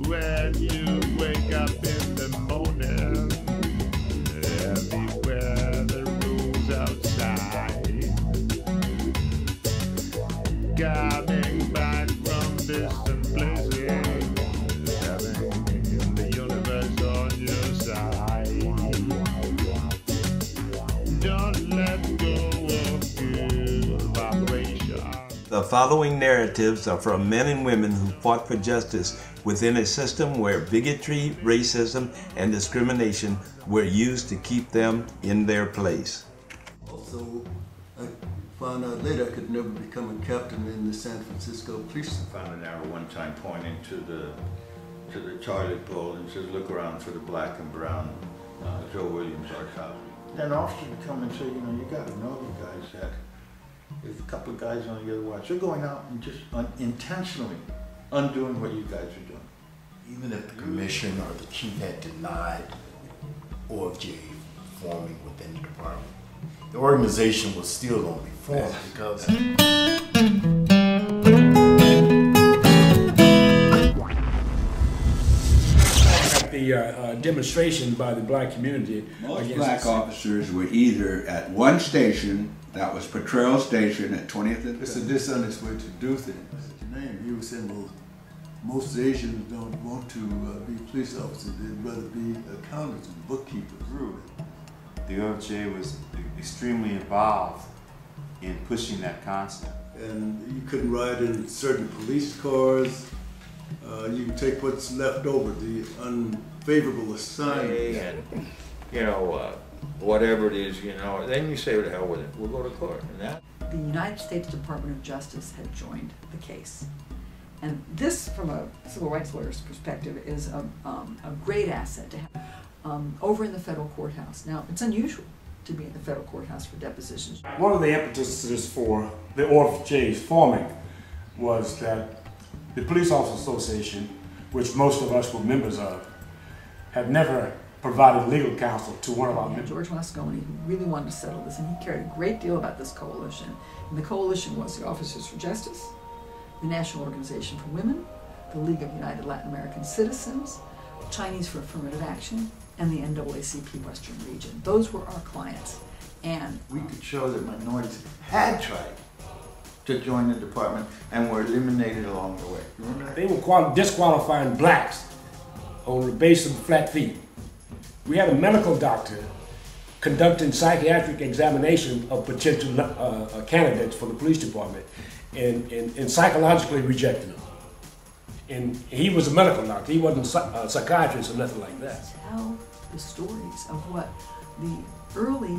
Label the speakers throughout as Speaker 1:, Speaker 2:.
Speaker 1: when you wake up in the morning. Everywhere the rules outside. Coming back from distant places, having the universe on your side. Don't let go of good vibration.
Speaker 2: The following narratives are from men and women who fought for justice within a system where bigotry, racism, and discrimination were used to keep them in their place.
Speaker 3: Also, I found out later I could never become a captain in the San Francisco Police.
Speaker 4: I found an arrow one time pointing to the toilet bowl and says, "Look around for the black and brown Joe Williams archive." Then officers would come and say, "You know, you got to know you guys that if a couple of guys on the other watch, they're going out and just intentionally undoing what you guys are doing."
Speaker 5: Even if the commission or the chief had denied OFJ forming within the department, the organization was still going to be formed because
Speaker 6: at the demonstration by the black community.
Speaker 7: Most black officers were either at one station, that was Patrol Station at 20th and...
Speaker 3: It's a dishonest way to do things. He was saying, well, most Asians don't want to be police officers. They'd rather be accountants and bookkeepers.
Speaker 8: The OFJ was extremely involved in pushing that concept.
Speaker 3: And you couldn't ride in certain police cars. You can take what's left over, the unfavorable assignment.
Speaker 4: And, you know, whatever it is, you know, then you say, "What the hell with it? We'll go to court." And that.
Speaker 9: The United States Department of Justice had joined the case. And this, from a civil rights lawyer's perspective, is a great asset to have over in the federal courthouse. Now, it's unusual to be in the federal courthouse for depositions.
Speaker 6: One of the impetuses for the OFJ's forming was that the Police Officers Association, which most of us were members of, had never provided legal counsel to one of our members.
Speaker 9: George Moscone, who really wanted to settle this, and he cared a great deal about this coalition. And the coalition was the Officers for Justice, the National Organization for Women, the League of United Latin American Citizens, Chinese for Affirmative Action, and the NAACP Western Region. Those were our clients. And
Speaker 4: we could show that minorities had tried to join the department and were eliminated along the way. Remember that?
Speaker 6: They were disqualifying blacks on the basis of flat feet. We had a medical doctor conducting psychiatric examination of potential candidates for the police department and psychologically rejecting them. And he was a medical doctor. He wasn't a psychiatrist or nothing like that.
Speaker 9: Tell the stories of what the early,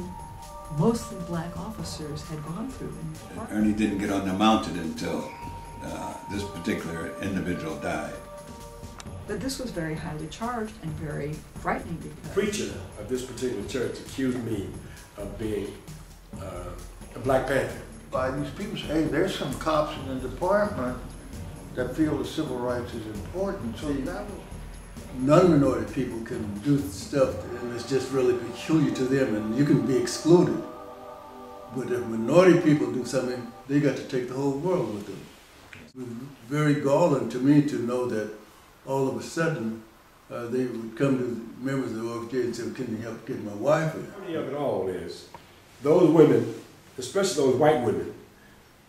Speaker 9: mostly black officers had gone through in the department.
Speaker 7: Ernie didn't get on the mountain until this particular individual died.
Speaker 9: But this was very highly charged and very frightening because
Speaker 6: The preacher of this particular church accused me of being a Black Panther.
Speaker 4: By these people say, "Hey, there's some cops in the department that feel that civil rights is important." So that was...
Speaker 3: Non-minority people can do stuff and it's just really peculiar to them and you can be excluded. But if minority people do something, they got to take the whole world with them. It was very galling to me to know that all of a sudden they would come to members of the OFJ and say, "Can you help get my wife in?"
Speaker 6: The funny of it all is, those women, especially those white women,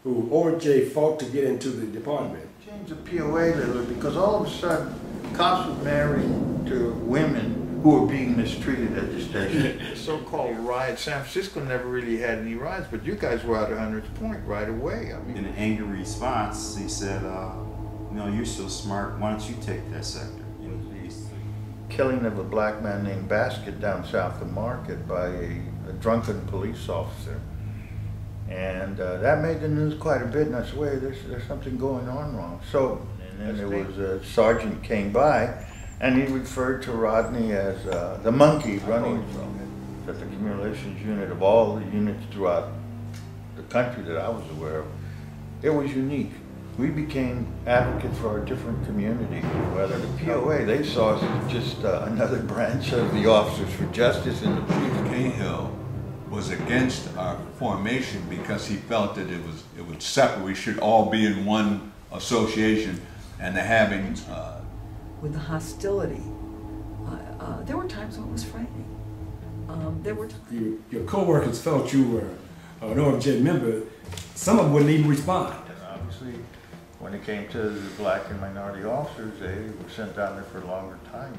Speaker 6: who OFJ fought to get into the department.
Speaker 4: Change the POA a little bit because all of a sudden cops were married to women who were being mistreated at the station. The so-called riots, San Francisco never really had any riots, but you guys were out at Hunter's Point right away. I mean,
Speaker 8: In an angry response, he said, "You know, you're so smart, why don't you take that sector?" You know,
Speaker 4: killing of a black man named Basket down south of Market by a drunken police officer. And that made the news quite a bit, and I said, "Wait, there's something going on wrong." So, and then there was a sergeant came by, and he referred to Rodney as the monkey running the communications unit of all the units throughout the country that I was aware of. It was unique. We became advocates for our different communities. Whether the POA, they saw us as just another branch of the Officers for Justice and the police.
Speaker 7: Cahill was against our formation because he felt that it was separate. We should all be in one association, and having
Speaker 9: with the hostility. There were times when it was frightening. There were times.
Speaker 6: Your co-workers felt you were an OFJ member. Some of them wouldn't even respond.
Speaker 4: And obviously, when it came to the black and minority officers, they were sent down there for a longer time.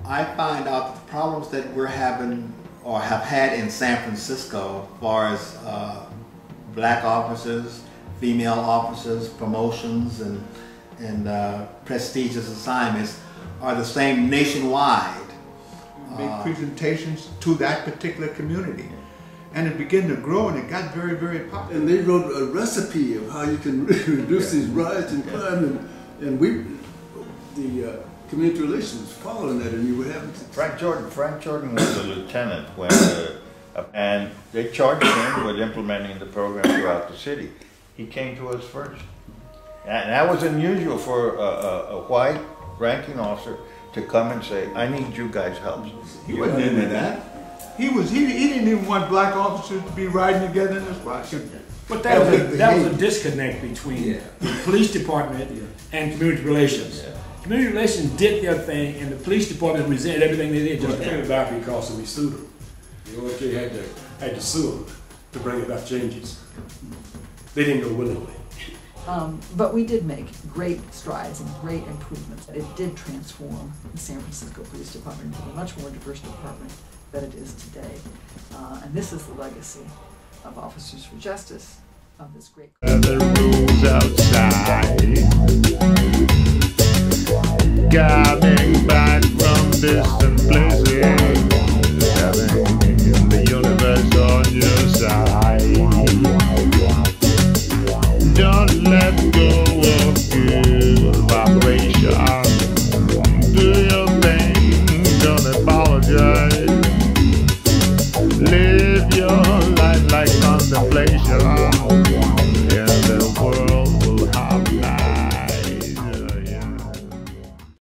Speaker 10: I find out that the problems that we're having or have had in San Francisco as far as black officers, female officers, promotions, and prestigious assignments are the same nationwide.
Speaker 11: Make presentations to that particular community. And it began to grow and it got very, very popular.
Speaker 3: And they wrote a recipe of how you can reduce these riots and crime, and we, the community relations was following that, and you were having
Speaker 4: Frank Jordan was a lieutenant when, and they charged him with implementing the program throughout the city. He came to us first. And that was unusual for a white ranking officer to come and say, I need you guys' help.
Speaker 11: He wasn't into that. He didn't even want black officers to be riding together in his bus.
Speaker 6: But that was a disconnect between the police department and community relations.
Speaker 4: Yeah.
Speaker 6: Community relations did their thing, and the police department resented everything they did. Just came about because we sued them. The OFJ had to sue them to bring about changes. They didn't go willingly.
Speaker 9: But we did make great strides and great improvements. It did transform the San Francisco Police Department into a much more diverse department that it is today. And this is the legacy of Officers for Justice, of this great...
Speaker 1: The rules outside, coming back from distant places, having the universe on your side. Don't let go of good vibration. Do your thing, don't apologize. Live your life like contemplation.